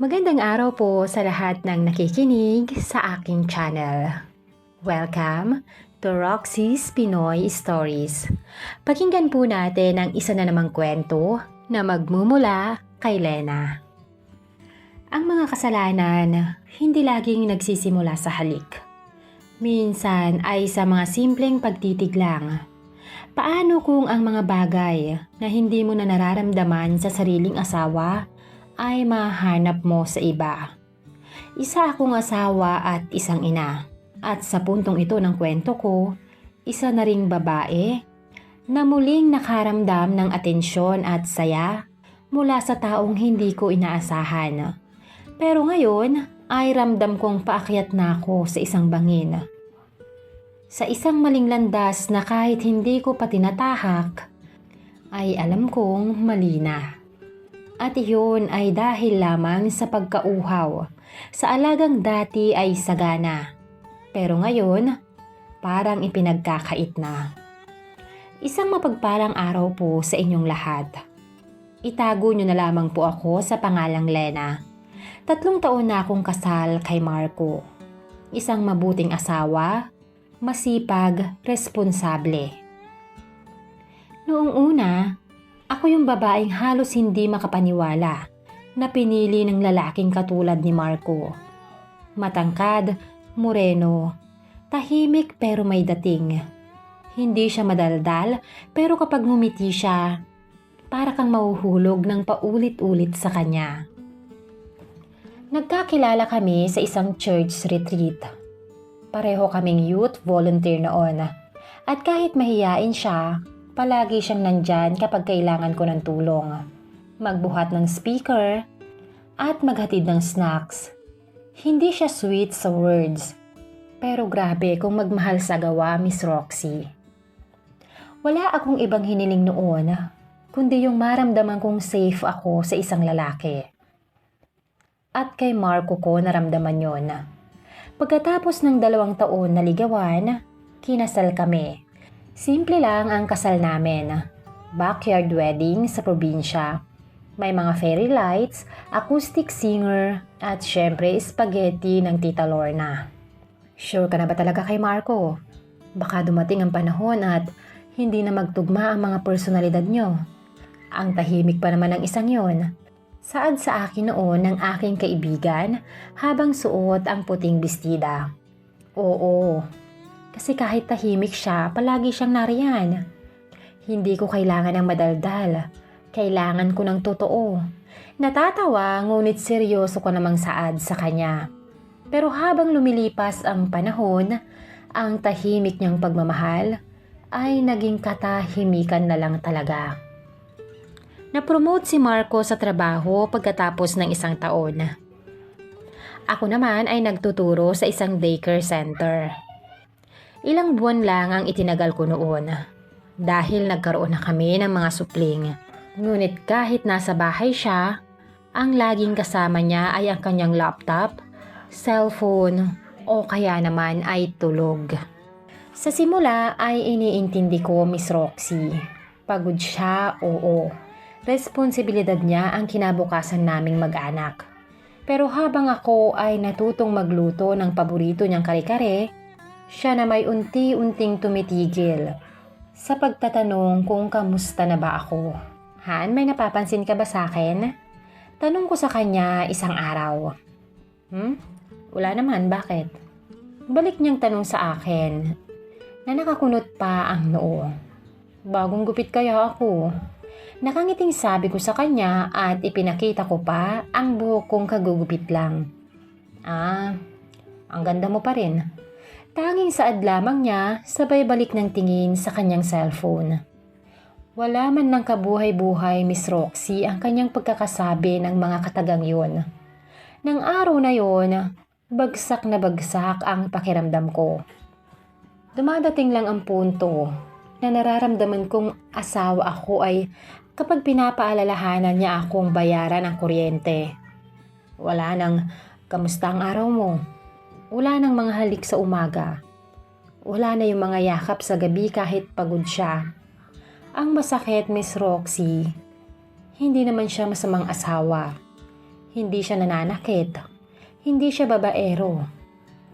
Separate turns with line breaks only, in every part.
Magandang araw po sa lahat ng nakikinig sa aking channel. Welcome to Roxy's Pinoy Stories. Pakinggan po natin ang isa na namang kwento na magmumula kay Lena. Ang mga kasalanan hindi laging nagsisimula sa halik. Minsan ay sa mga simpleng pagtitig lang. Paano kung ang mga bagay na hindi mo na nararamdaman sa sariling asawa ay mahanap mo sa iba? Isa akong asawa at isang ina. At sa puntong ito ng kwento ko, isa na ring babae na muling nakaramdam ng atensyon at saya mula sa taong hindi ko inaasahan. Pero ngayon ay ramdam kong paakyat na ako sa isang bangin. Sa isang maling landas na kahit hindi ko pa tinatahak, ay alam kong mali na. At iyon ay dahil lamang sa pagkauhaw. Sa alagang dati ay sagana. Pero ngayon, parang ipinagkakait na. Isang mapagpalang araw po sa inyong lahat. Itago niyo na lamang po ako sa pangalang Lena. 3 taon na akong kasal kay Marco. Isang mabuting asawa, masipag, responsable. Noong una, ako yung babaeng halos hindi makapaniwala na pinili ng lalaking katulad ni Marco. Matangkad, moreno, tahimik pero may dating. Hindi siya madaldal pero kapag ngumiti siya, para kang mahuhulog ng paulit-ulit sa kanya. Nagkakilala kami sa isang church retreat. Pareho kaming youth volunteer noon. At kahit mahiyain siya, palagi siyang nandyan kapag kailangan ko ng tulong. Magbuhat ng speaker at maghatid ng snacks. Hindi siya sweet sa words, pero grabe kung magmahal sa gawa, Miss Roxy. Wala akong ibang hiniling noon, kundi yung maramdaman kong safe ako sa isang lalaki. At kay Marco ko naramdaman yon. Pagkatapos ng 2 taon na ligawan, kinasal kami. Simple lang ang kasal namin. Backyard wedding sa probinsya. May mga fairy lights, acoustic singer, at syempre spaghetti ng Tita Lorna. Sure ka na ba talaga kay Marco? Baka dumating ang panahon at hindi na magtugma ang mga personalidad nyo. Ang tahimik pa naman ng isang yon. Saad sa akin noon ng aking kaibigan habang suot ang puting bestida. Oo. Kasi kahit tahimik siya, palagi siyang nariyan. Hindi ko kailangan ng madaldal. Kailangan ko ng totoo. Natatawa, ngunit seryoso ko namang saad sa kanya. Pero habang lumilipas ang panahon, ang tahimik niyang pagmamahal ay naging katahimikan na lang talaga. Na-promote si Marco sa trabaho pagkatapos ng 1 taon. Ako naman ay nagtuturo sa isang daycare center. Ilang buwan lang ang itinagal ko noon dahil nagkaroon na kami ng mga supling. Ngunit kahit nasa bahay siya, ang laging kasama niya ay ang kanyang laptop, cellphone o kaya naman ay tulog. Sa simula ay iniintindi ko, Miss Roxy. Pagod siya, oo. Responsibilidad niya ang kinabukasan naming mag-anak. Pero habang ako ay natutong magluto ng paborito niyang kare-kare, siya na may unti-unting tumitigil sa pagtatanong kung kamusta na ba ako. Han, may napapansin ka ba sa akin? Tanong ko sa kanya isang araw. Wala naman, bakit? Balik niyang tanong sa akin na nakakunot pa ang noo. Bagong gupit kaya ako? Nakangiting sabi ko sa kanya at ipinakita ko pa ang buhok kong kagugupit lang. Ang ganda mo pa rin. Tanging saad lamang niya sabay balik ng tingin sa kanyang cellphone. Wala man ng kabuhay-buhay, Miss Roxy, ang kanyang pagkakasabi ng mga katagang yun. Nang araw na yon, bagsak na bagsak ang pakiramdam ko. Dumadating lang ang punto na nararamdaman kong asawa ako ay kapag pinapaalalahanan niya akong bayaran ang kuryente. Wala nang kamusta ang araw mo? Wala nang mga halik sa umaga. Wala na yung mga yakap sa gabi kahit pagod siya. Ang masakit, Miss Roxy, hindi naman siya masamang asawa. Hindi siya nananakit. Hindi siya babaero.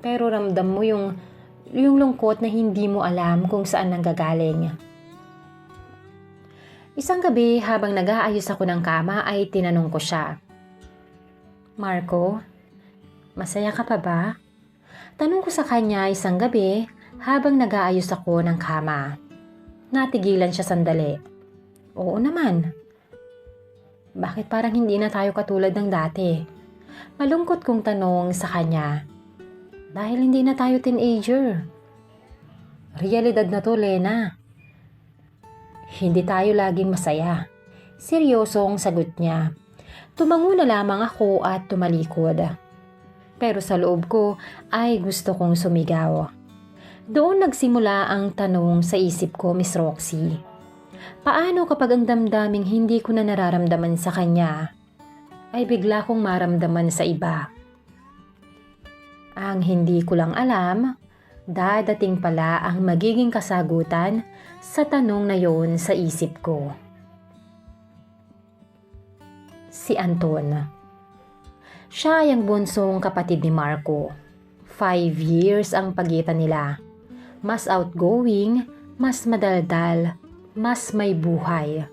Pero ramdam mo yung lungkot na hindi mo alam kung saan nanggagaling. Isang gabi habang nag-aayos ako ng kama ay tinanong ko siya. Marco, masaya ka pa ba? Tanong ko sa kanya isang gabi habang nag-aayos ako ng kama. Natigilan siya sandali. Oo naman. Bakit parang hindi na tayo katulad ng dati? Malungkot kong tanong sa kanya. Dahil hindi na tayo teenager. Realidad na to, Lena. Hindi tayo laging masaya. Seryosong sagot niya. Tumango na lamang ako at tumalikod. Pero sa loob ko ay gusto kong sumigaw. Doon nagsimula ang tanong sa isip ko, Miss Roxy. Paano kapag ang damdaming hindi ko na nararamdaman sa kanya ay bigla kong maramdaman sa iba? Ang hindi ko lang alam, dadating pala ang magiging kasagutan sa tanong na yon sa isip ko. Si Anton. Siya ay ang bunsong kapatid ni Marco. 5 years ang pagitan nila. Mas outgoing, mas madaldal, mas may buhay.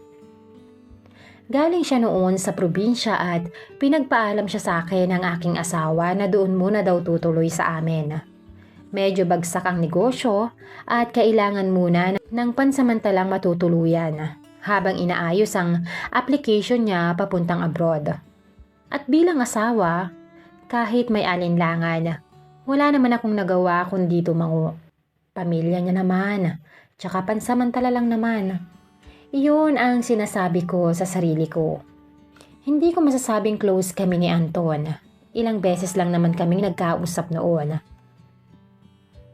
Galing siya noon sa probinsya at pinagpaalam siya sa akin ng aking asawa na doon muna daw tutuloy sa amin. Medyo bagsak ang negosyo at kailangan muna ng pansamantalang matutuluyan habang inaayos ang application niya papuntang abroad. At bilang asawa, kahit may alinlangan, wala naman akong nagawa kundi tumango. Pamilya niya naman, tsaka pansamantala lang naman. Iyon ang sinasabi ko sa sarili ko. Hindi ko masasabing close kami ni Anton. Ilang beses lang naman kaming nagkausap noon.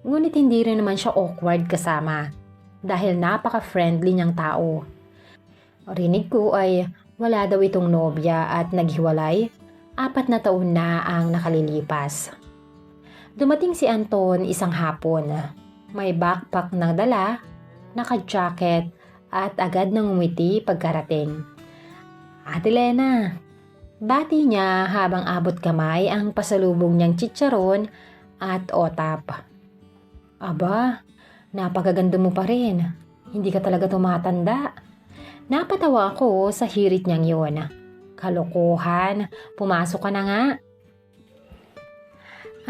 Ngunit hindi rin naman siya awkward kasama dahil napaka-friendly niyang tao. Rinig ko ay wala daw itong nobya at naghiwalay. 4 na taon na ang nakalilipas. Dumating si Anton isang hapon. May backpack na dala, naka-jacket at agad nang umiti pagkarating. Ate Lena, bati niya habang abot kamay ang pasalubong niyang chicharon at otap. Aba, napakaganda mo pa rin. Hindi ka talaga tumatanda. Napatawa ako sa hirit niyang yun. Kalokohan, pumasok ka na nga.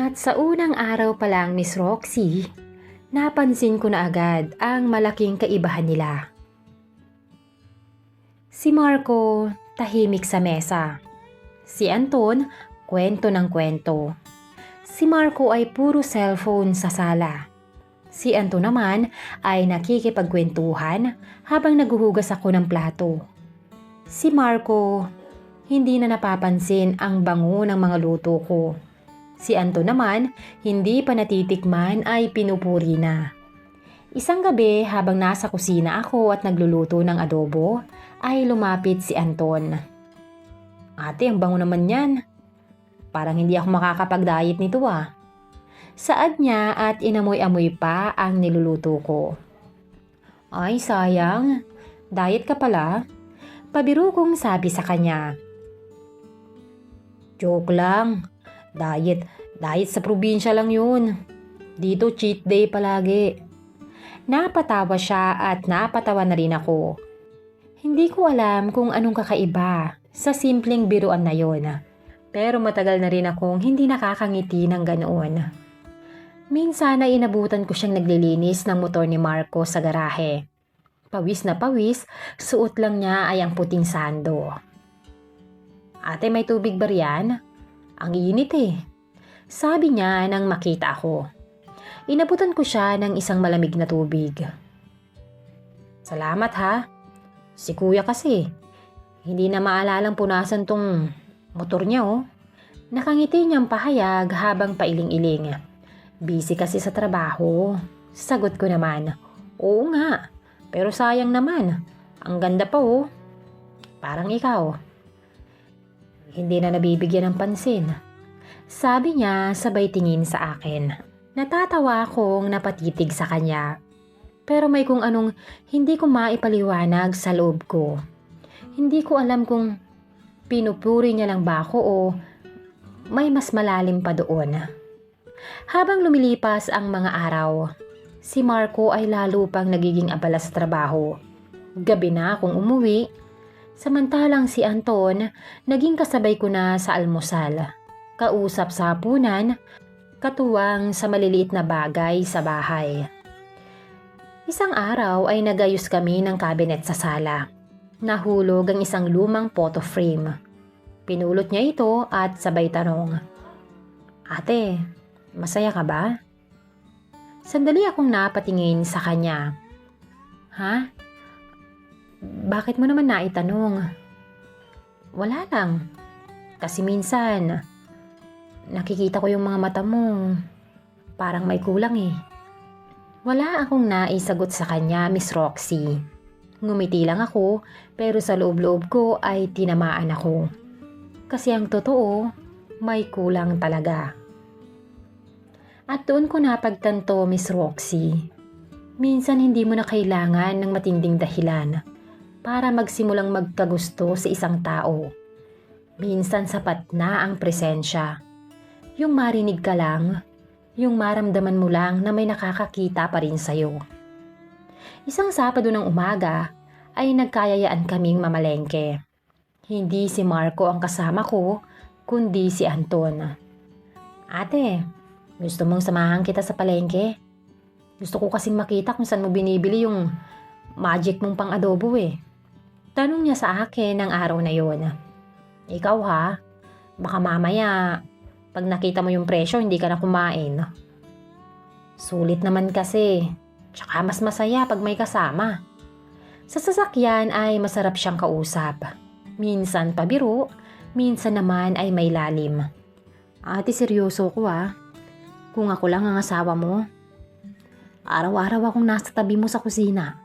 At sa unang araw pa lang, Miss Roxy, napansin ko na agad ang malaking kaibahan nila. Si Marco, tahimik sa mesa. Si Anton, kwento ng kwento. Si Marco ay puro cellphone sa sala. Si Anton naman ay nakikipagkwentuhan habang naghuhugas ako ng plato. Si Marco, hindi na napapansin ang bango ng mga luto ko. Si Anton naman, hindi pa natitikman ay pinupuri na. Isang gabi habang nasa kusina ako at nagluluto ng adobo, ay lumapit si Anton. Ate, ang bango naman yan. Parang hindi ako makakapag-diet nito ah. Saad niya at inamoy-amoy pa ang niluluto ko. Ay sayang, diet ka pala. Pabiro kong sabi sa kanya. Joke lang, diet sa probinsya lang yun. Dito cheat day palagi. Napatawa siya at napatawa na rin ako. Hindi ko alam kung anong kakaiba sa simpleng biruan na yon. Pero matagal na rin akong hindi nakakangiti ng ganoon. Minsan ay inabutan ko siyang naglilinis ng motor ni Marco sa garahe. Pawis na pawis, suot lang niya ay ang puting sando. Ate, may tubig ba riyan? Ang init eh. Sabi niya nang makita ako. Inabutan ko siya ng isang malamig na tubig. Salamat ha. Si kuya kasi, hindi na maalalang punasan tong motor niya oh. Nakangiti niyang pahayag habang pailing-iling. Busy kasi sa trabaho. Sagot ko naman, oo nga, pero sayang naman. Ang ganda pa oh. Parang ikaw. Hindi na nabibigyan ng pansin. Sabi niya sabay tingin sa akin. Natatawa akong napatitig sa kanya. Pero may kung anong hindi ko maipaliwanag sa loob ko. Hindi ko alam kung Pinupuri niya lang ba ako o may mas malalim pa doon? Habang lumilipas ang mga araw, si Marco ay lalo pang nagiging abala sa trabaho. Gabi na akong umuwi, samantalang si Anton naging kasabay ko na sa almusal. Kausap sa hapunan, katuwang sa maliliit na bagay sa bahay. Isang araw ay nagayos kami ng cabinet sa sala. Nahulog ang isang lumang photo frame. Pinulot niya ito at sabay tanong, "Ate, masaya ka ba?" Sandali akong napatingin sa kanya. "Ha? Bakit mo naman naitanong?" "Wala lang. Kasi minsan, nakikita ko yung mga mata mo. Parang may kulang eh." Wala akong naisagot sa kanya, Miss Roxy. Ngumiti lang ako, pero sa loob-loob ko ay tinamaan ako. Kasi ang totoo, may kulang talaga. At doon ko napagtanto, Miss Roxy, minsan hindi mo na kailangan ng matinding dahilan para magsimulang magkagusto sa isang tao. Minsan sapat na ang presensya. Yung marinig ka lang, yung maramdaman mo lang na may nakakakita pa rin sa'yo. Isang Sabado ng umaga ay nagkayayaan kaming mamalengke. Hindi si Marco ang kasama ko, kundi si Anton. "Ate, gusto mong samahan kita sa palengke? Gusto ko kasing makita kung saan mo binibili yung magic mong pang-adobo eh." Tanong niya sa akin ng araw na yon. "Ikaw ha, baka mamaya pag nakita mo yung presyo, hindi ka na kumain." "Sulit naman kasi. Tsaka mas masaya pag may kasama." Sa sasakyan ay masarap siyang kausap. Minsan pabiro, minsan naman ay may lalim. "Ate, seryoso ko ah. Kung ako lang ang asawa mo, araw-araw akong nasa tabi mo sa kusina.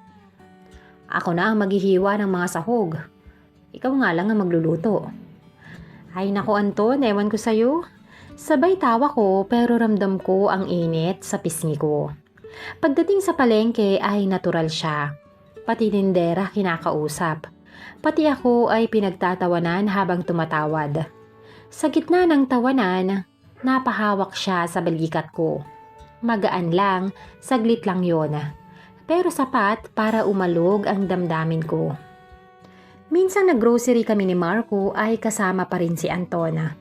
Ako na ang maghihiwa ng mga sahog. Ikaw nga lang ang magluluto." "Ay naku Anton, ewan ko sa'yo. Sabay tawa ko pero ramdam ko ang init sa pisngi ko. Pagdating sa palengke ay natural siya. Pati tindera kinakausap. Pati ako ay pinagtatawanan habang tumatawad. Sa gitna ng tawanan, napahawak siya sa balikat ko. Magaan lang, saglit lang yon. Pero sapat para umalog ang damdamin ko. Minsan naggrocery kami ni Marco ay kasama pa rin si Antona.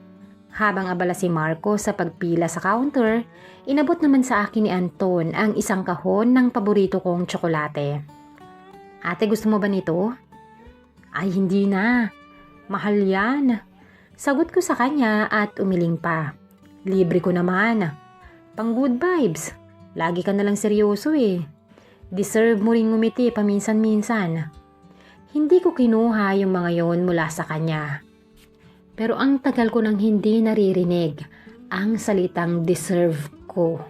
Habang abala si Marco sa pagpila sa counter, inabot naman sa akin ni Anton ang isang kahon ng paborito kong tsokolate. "Ate, gusto mo ba nito?" "Ay, hindi na. Mahal yan." Sagot ko sa kanya at umiling pa. "Libre ko naman. Pang good vibes. Lagi ka nalang seryoso eh. Deserve mo ring ngumiti paminsan-minsan." Hindi ko kinuha yung mga yon mula sa kanya. Pero ang tagal ko nang hindi naririnig ang salitang deserve ko.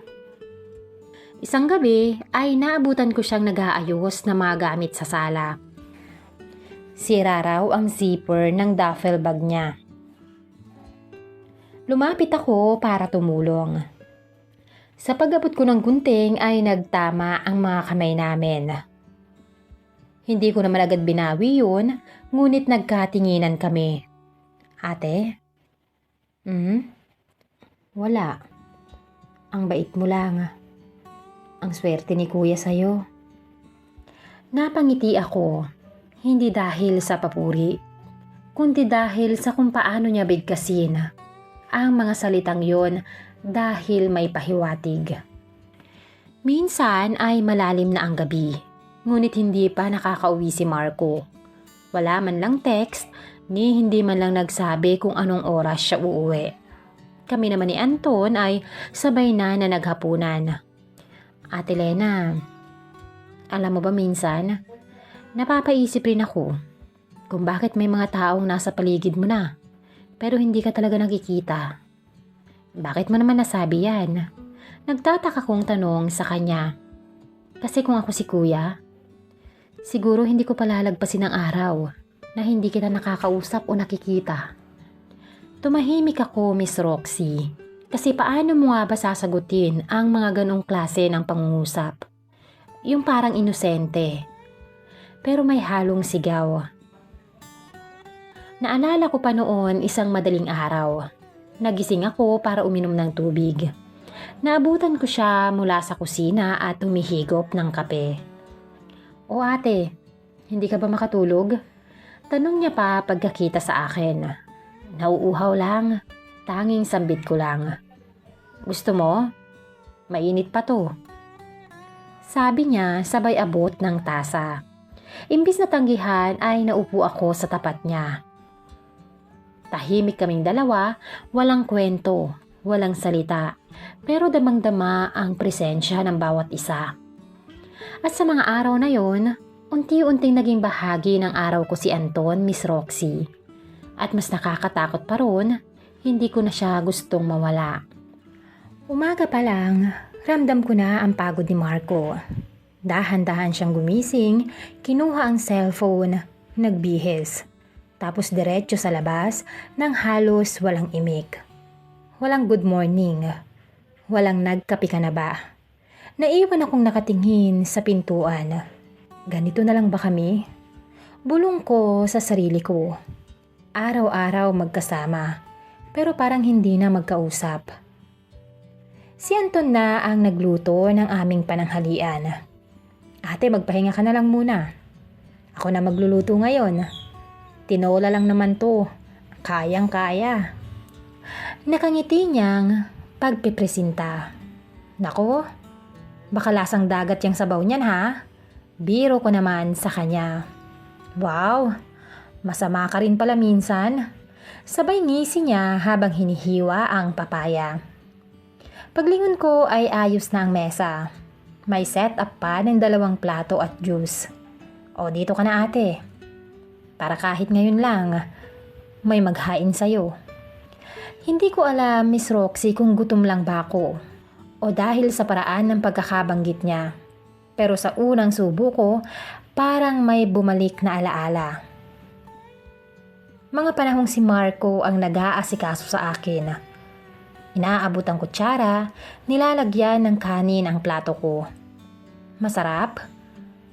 Isang gabi ay naabutan ko siyang nag-aayos na mga gamit sa sala. Sira raw ang zipper ng duffel bag niya. Lumapit ako para tumulong. Sa pag-abot ko ng gunting ay nagtama ang mga kamay namin. Hindi ko naman agad binawi yun, ngunit nagkatinginan kami. "Ate? Wala. Ang bait mo lang. Ang swerte ni kuya sa'yo." Napangiti ako, hindi dahil sa papuri, kundi dahil sa kung paano niya bigkasin ang mga salitang yon dahil may pahiwatig. Minsan ay malalim na ang gabi, ngunit hindi pa nakakauwi si Marco. Wala man lang text, ni hindi man lang nagsabi kung anong oras siya uuwi. Kami naman ni Anton ay sabay na naghapunan. "Ate Lena, alam mo ba minsan, napapaisip rin ako kung bakit may mga taong nasa paligid mo na, pero hindi ka talaga nakikita. Bakit mo naman nasabi yan?" Nagtataka kong tanong sa kanya. Kasi kung ako si kuya, siguro hindi ko palalagpasin ang araw na hindi kita nakakausap o nakikita. Tumahimik ako, Miss Roxy. Kasi paano mo nga ba sasagutin ang mga ganong klase ng pangungusap? Yung parang inosente, pero may halong sigaw. Naalala ko pa noon isang madaling araw. Nagising ako para uminom ng tubig. Naabutan ko siya mula sa kusina at humihigop ng kape. "O ate, hindi ka ba makatulog?" Tanong niya pa pagkakita sa akin. "Nauuhaw lang, tanging sambit ko lang." "Gusto mo? Mainit pa to." Sabi niya sabay abot ng tasa. Imbis na tanggihan ay naupo ako sa tapat niya. Tahimik kaming dalawa, walang kwento, walang salita, pero damang-dama ang presensya ng bawat isa. At sa mga araw na yon, unti-unting naging bahagi ng araw ko si Anton, Miss Roxy. At mas nakakatakot pa ron, hindi ko na siya gustong mawala. Umaga pa lang, ramdam ko na ang pagod ni Marco. Dahan-dahan siyang gumising, kinuha ang cellphone, nagbihis. Tapos diretso sa labas nang halos walang imik. Walang good morning. Walang nagkape ka na ba. Naiwan akong nakatingin sa pintuan. Ganito na lang ba kami? Bulong ko sa sarili ko. Araw-araw magkasama, pero parang hindi na magkausap. Si Anton na ang nagluto ng aming pananghalian. "Ate, magpahinga ka na lang muna. Ako na magluluto ngayon. Tinola lang naman to. Kayang-kaya." Nakangiti niyang pagpipresinta. "Nako, baka lasang dagat yung sabaw niyan ha?" Biro ko naman sa kanya. "Wow, masama ka rin pala minsan." Sabay ngisi niya habang hinihiwa ang papaya. Paglingon ko ay ayos na ang mesa. May set up pa ng 2 plato at juice. "O, dito ka na ate. Para kahit ngayon lang, may maghain sa'yo." Hindi ko alam, Miss Roxy, kung gutom lang ba ako o dahil sa paraan ng pagkakabanggit niya. Pero sa unang subo ko, parang may bumalik na alaala. Mga panahong si Marco ang nag-aasikaso sa akin. Inaabot ang kutsara, nilalagyan ng kanin ang plato ko. "Masarap?"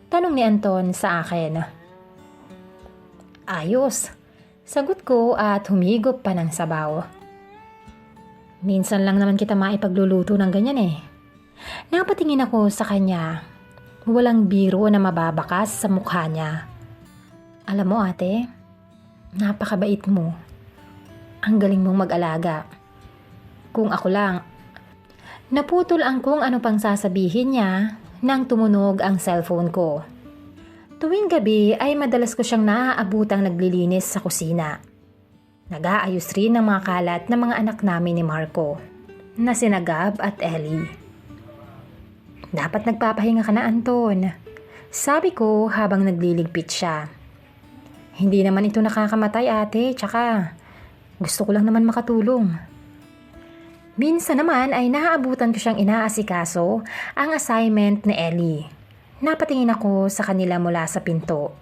Tanong ni Anton sa akin. "Ayos," sagot ko at humigop pa ng sabaw. "Minsan lang naman kita maipagluluto ng ganyan eh." Napatingin ako sa kanya. Walang biro na mababakas sa mukha niya. "Alam mo ate, napakabait mo. Ang galing mong mag-alaga. Kung ako lang..." Naputol ang kung ano pang sasabihin niya nang tumunog ang cellphone ko. Tuwing gabi ay madalas ko siyang naaabutang naglilinis sa kusina. Nag-aayos rin ng mga kalat ng mga anak namin ni Marco, na sina Gab at Ellie. "Dapat nagpapahinga ka na, Anton," sabi ko habang nagliligpit siya. "Hindi naman ito nakakamatay ate, tsaka gusto ko lang naman makatulong." Minsan naman ay naaabutan ko siyang inaasikaso ang assignment ni Ellie. Napatingin ako sa kanila mula sa pinto.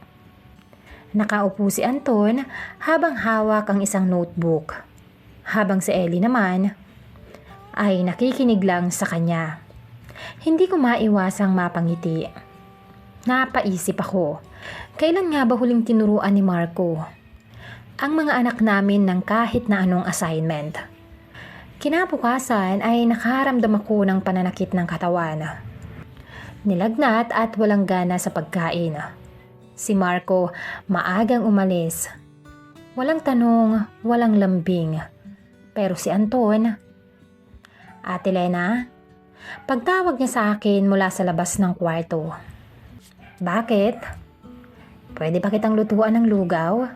Nakaupo si Anton habang hawak ang isang notebook, habang si Ellie naman ay nakikinig lang sa kanya. Hindi ko maiwasang mapangiti. Napaisip ako, kailan nga ba huling tinuruan ni Marco ang mga anak namin ng kahit na anong assignment? Kinabukasan ay nakaramdam ako ng pananakit ng katawan. Nilagnat at walang gana sa pagkain. Si Marco maagang umalis. Walang tanong, walang lambing. Pero si Anton, "Ate Lena?" Pagtawag niya sa akin mula sa labas ng kwarto. "Bakit? Pwede ba kitang lutuan ng lugaw?"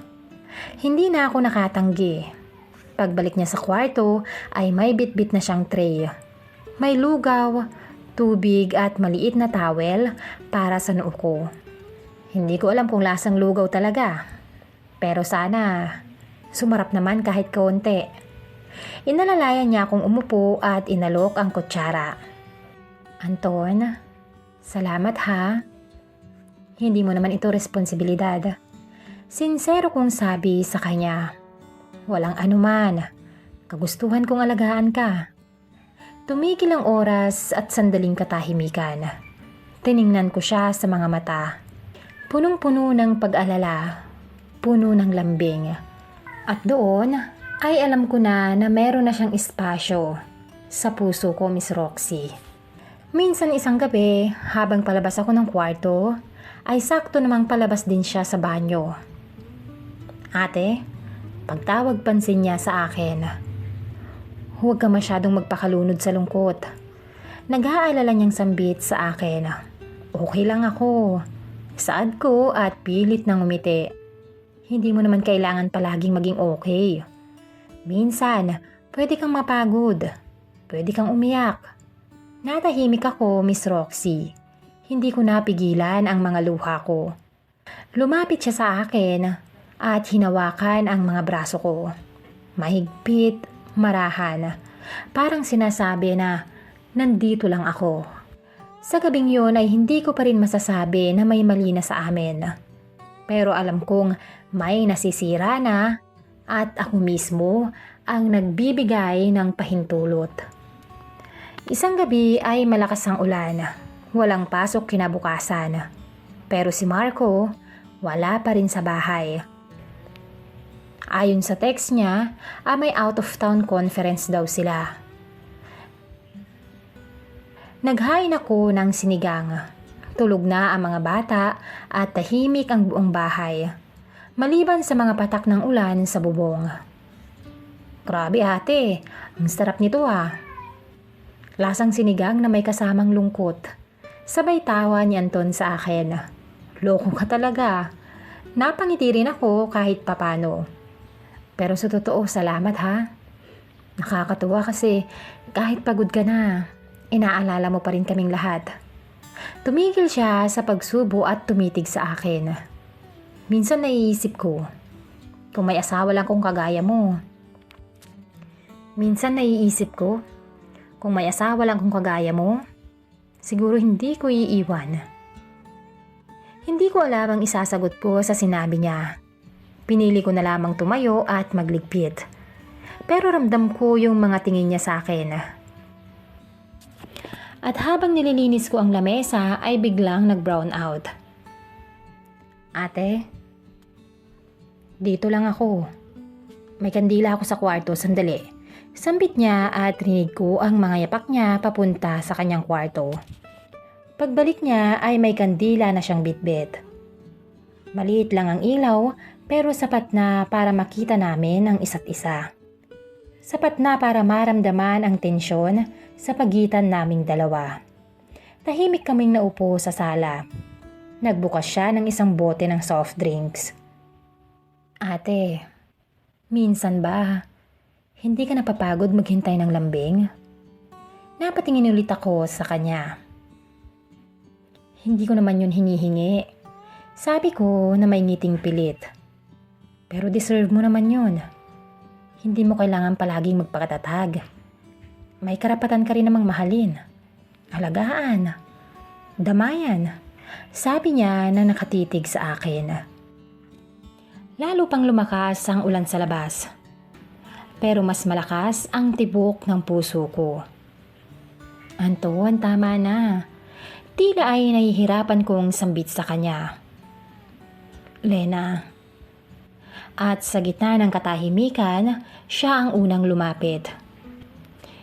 Hindi na ako nakatanggi. Pagbalik niya sa kwarto ay may bitbit na siyang tray. May lugaw, tubig at maliit na towel para sa noo ko. Hindi ko alam kung lasang lugaw talaga. Pero sana sumarap naman kahit kaunti. Inalalayan niya akong umupo at inalok ang kutsara. "Anton, salamat ha. Hindi mo naman ito responsibilidad." Sinsero kong sabi sa kanya. "Walang anuman. Kagustuhan kong alagaan ka." Tumigil ang oras at sandaling katahimikan. Tiningnan ko siya sa mga mata. Punong-puno ng pag-alala, puno ng lambing. At doon ay alam ko na meron na siyang espasyo sa puso ko, Miss Roxy. Minsan isang gabi, habang palabas ako ng kwarto, ay sakto namang palabas din siya sa banyo. Ate, pagtawag pansin niya sa akin. Huwag ka masyadong magpakalunod sa lungkot. Nag-aalala niyang sambit sa akin. Okay lang ako. Saad ko at pilit nang umiti. Hindi mo naman kailangan palaging maging okay. Minsan, pwede kang mapagod. Pwede kang umiyak. Natahimik ako, Miss Roxy. Hindi ko napigilan ang mga luha ko. Lumapit siya sa akin at hinawakan ang mga braso ko. Mahigpit, marahan. Parang sinasabi na nandito lang ako. Sa gabing yun ay hindi ko pa rin masasabi na may mali na sa amin. Pero alam kong may nasisira na at ako mismo ang nagbibigay ng pahintulot. Isang gabi ay malakas ang ulan. Walang pasok kinabukasan. Pero si Marco, wala pa rin sa bahay. Ayon sa text niya, may out of town conference daw sila. Naghain ako ng sinigang. Tulog na ang mga bata at tahimik ang buong bahay. Maliban sa mga patak ng ulan sa bubong. Grabe ate, ang sarap nito ah. Lasang sinigang na may kasamang lungkot. Sabay tawa ni Anton sa akin. Loko ka talaga. Napangiti rin ako kahit papano. Pero sa totoo, salamat ha. Nakakatuwa kasi kahit pagod ka na, inaalala mo pa rin kaming lahat. Tumigil siya sa pagsubo at tumitig sa akin. Minsan naiisip ko, kung may asawa lang kung kagaya mo. Minsan naiisip ko, kung may asawa lang kung kagaya mo, siguro hindi ko iiwan. Hindi ko alam ang isasagot ko sa sinabi niya. Pinili ko na lamang tumayo at magligpit. Pero ramdam ko yung mga tingin niya sa akin. At habang nililinis ko ang lamesa ay biglang nag-brown out. Ate, dito lang ako. May kandila ako sa kwarto, sandali. Sambit niya at rinig ko ang mga yapak niya papunta sa kanyang kwarto. Pagbalik niya ay may kandila na siyang bitbit. Maliit lang ang ilaw pero sapat na para makita namin ang isa't isa. Sapat na para maramdaman ang tensyon sa pagitan naming dalawa. Tahimik kaming naupo sa sala. Nagbukas siya ng isang bote ng soft drinks. Ate, minsan ba hindi ka napapagod maghintay ng lambing? Napatingin ulit ako sa kanya. Hindi ko naman yun hinihingi. Sabi ko na may ngiting pilit. Pero deserve mo naman yun. Hindi mo kailangan palaging magpakatatag. May karapatan ka rin namang mahalin. Alagaan. Damayan. Sabi niya na nakatitig sa akin. Lalo pang lumakas ang ulan sa labas. Pero mas malakas ang tibok ng puso ko. Anton, tama na. Tila ay nahihirapan kong sambit sa kanya. Lena. At sa gitna ng katahimikan, siya ang unang lumapit.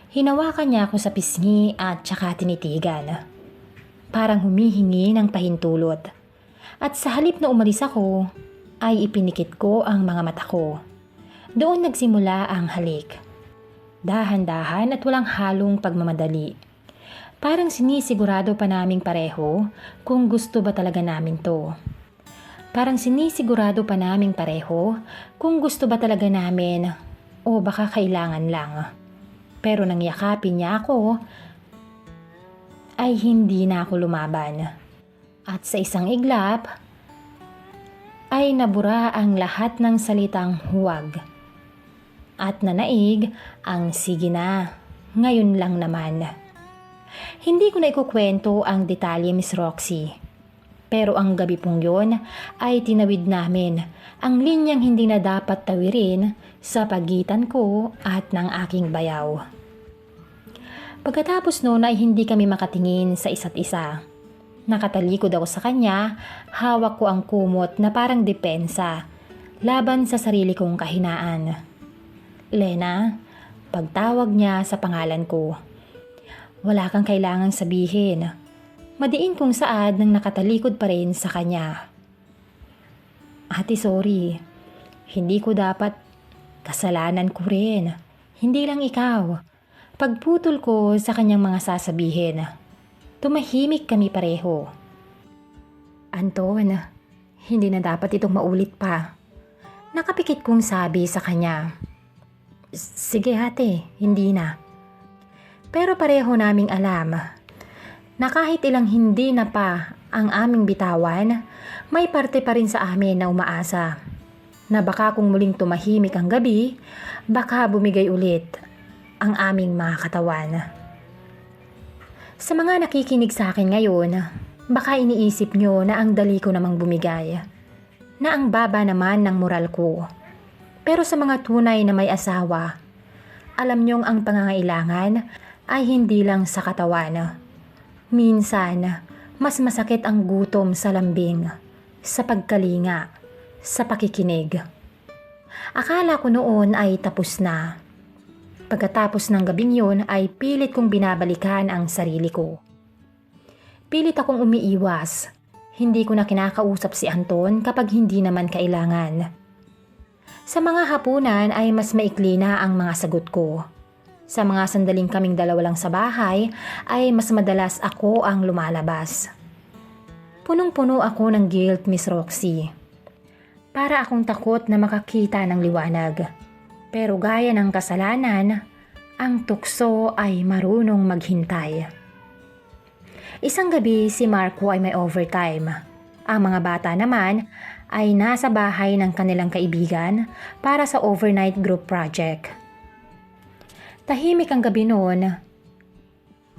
Hinawakan niya ako sa pisngi at saka tinitigan. Parang humihingi ng pahintulot. At sa halip na umalis ako, ay ipinikit ko ang mga mata ko. Doon nagsimula ang halik. Dahan-dahan at walang halong pagmamadali. Parang sinisigurado pa naming pareho kung gusto ba talaga namin to. Parang sinisigurado pa naming pareho kung gusto ba talaga namin o baka kailangan lang. Pero nang yakapin niya ako, ay hindi na ako lumaban. At sa isang iglap, ay nabura ang lahat ng salitang huwag. At nanaig ang sige na, ngayon lang naman. Hindi ko na ikukwento ang detalye, Miss Roxy. Pero ang gabi pong yun ay tinawid namin ang linyang hindi na dapat tawirin sa pagitan ko at ng aking bayaw. Pagkatapos noon ay hindi kami makatingin sa isa't isa. Nakatalikod ako sa kanya, hawak ko ang kumot na parang depensa. laban sa sarili kong kahinaan. Lena, pagtawag niya sa pangalan ko. Wala kang kailangang sabihin. Madiin kong saad nang nakatalikod pa rin sa kanya. Ate, sorry. Hindi ko dapat. Kasalanan ko rin. Hindi lang ikaw. Pagputol ko sa kanyang mga sasabihin. Tumahimik kami pareho. Anton, hindi na dapat itong maulit pa. Nakapikit kong sabi sa kanya. Sige ate, hindi na. Pero pareho naming alam na kahit ilang hindi na pa ang aming bitawan, may parte pa rin sa amin na umaasa na baka kung muling tumahimik ang gabi, baka bumigay ulit ang aming mga katawan. Sa mga nakikinig sa akin ngayon, baka iniisip nyo na ang dali ko namang bumigay, na ang baba naman ng moral ko. Pero sa mga tunay na may asawa, alam nyong ang pangangailangan ay hindi lang sa katawan. Minsan, mas masakit ang gutom sa lambing, sa pagkalinga, sa pakikinig. Akala ko noon ay tapos na. Pagkatapos ng gabing yun ay pilit kong binabalikan ang sarili ko. Pilit akong umiiwas. Hindi ko na kinakausap si Anton kapag hindi naman kailangan. Sa mga hapunan ay mas maikli na ang mga sagot ko. Sa mga sandaling kaming dalawa lang sa bahay ay mas madalas ako ang lumalabas. Punong-puno ako ng guilt, Miss Roxy. Para akong takot na makakita ng liwanag. Pero gaya ng kasalanan, ang tukso ay marunong maghintay. Isang gabi si Marco ay may overtime. Ang mga bata naman ay nasa bahay ng kanilang kaibigan para sa overnight group project. Tahimik ang gabi noon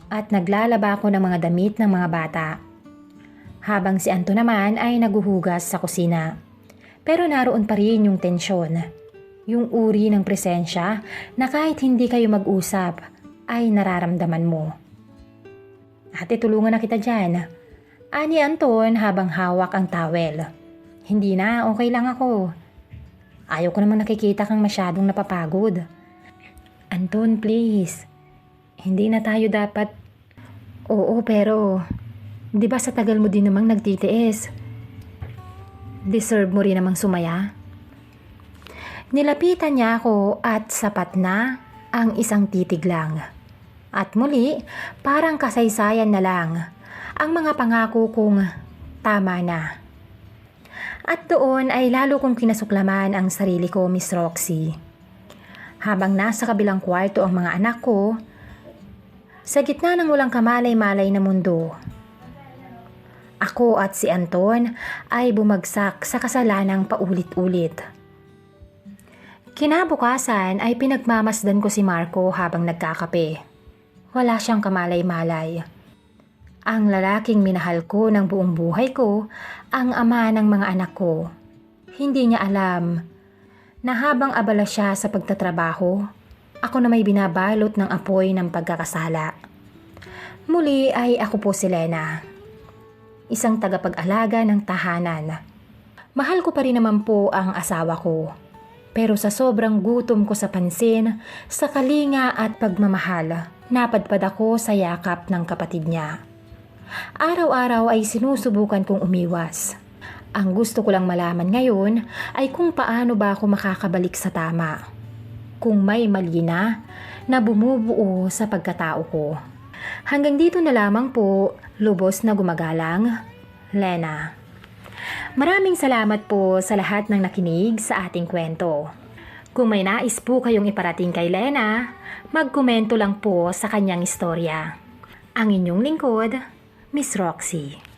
at naglalaba ako ng mga damit ng mga bata. Habang si Anto naman ay naguhugas sa kusina. Pero naroon pa rin yung tensyon. Yung uri ng presensya na kahit hindi kayo mag-usap ay nararamdaman mo. Ate, tulungan na kita dyan. Ani Anton habang hawak ang towel. Hindi na, okay lang ako. Ayaw ko namang nakikita kang masyadong napapagod. Anton, please. Hindi na tayo dapat. Oo, pero di ba sa tagal mo din namang nagtitiis? Deserve mo rin namang sumaya? Nilapitan niya ako at sapat na ang isang titig lang. At muli, parang kasaysayan na lang ang mga pangako kong tama na. At doon ay lalo kong kinasuklaman ang sarili ko, Miss Roxy. Habang nasa kabilang kwarto ang mga anak ko, sa gitna ng walang kamalay-malay na mundo, ako at si Anton ay bumagsak sa kasalanang paulit-ulit. Kinabukasan ay pinagmamasdan ko si Marco habang nagkakape. Wala siyang kamalay-malay. Ang lalaking minahal ko ng buong buhay ko, ang ama ng mga anak ko. Hindi niya alam na habang abala siya sa pagtatrabaho, ako na may binabalot ng apoy ng pagkakasala. Muli ay ako po si Lena, isang tagapag-alaga ng tahanan. Mahal ko pa rin naman po ang asawa ko. Pero sa sobrang gutom ko sa pansin, sa kalinga at pagmamahal, napadpad ako sa yakap ng kapatid niya. Araw-araw ay sinusubukan kong umiwas. Ang gusto ko lang malaman ngayon ay kung paano ba ako makakabalik sa tama. Kung may mali na bumubuo sa pagkatao ko. Hanggang dito na lamang po, lubos na gumagalang, Lena. Maraming salamat po sa lahat ng nakinig sa ating kwento. Kung may nais po kayong iparating kay Lena, magkomento lang po sa kanyang istorya. Ang inyong lingkod, Miss Roxy.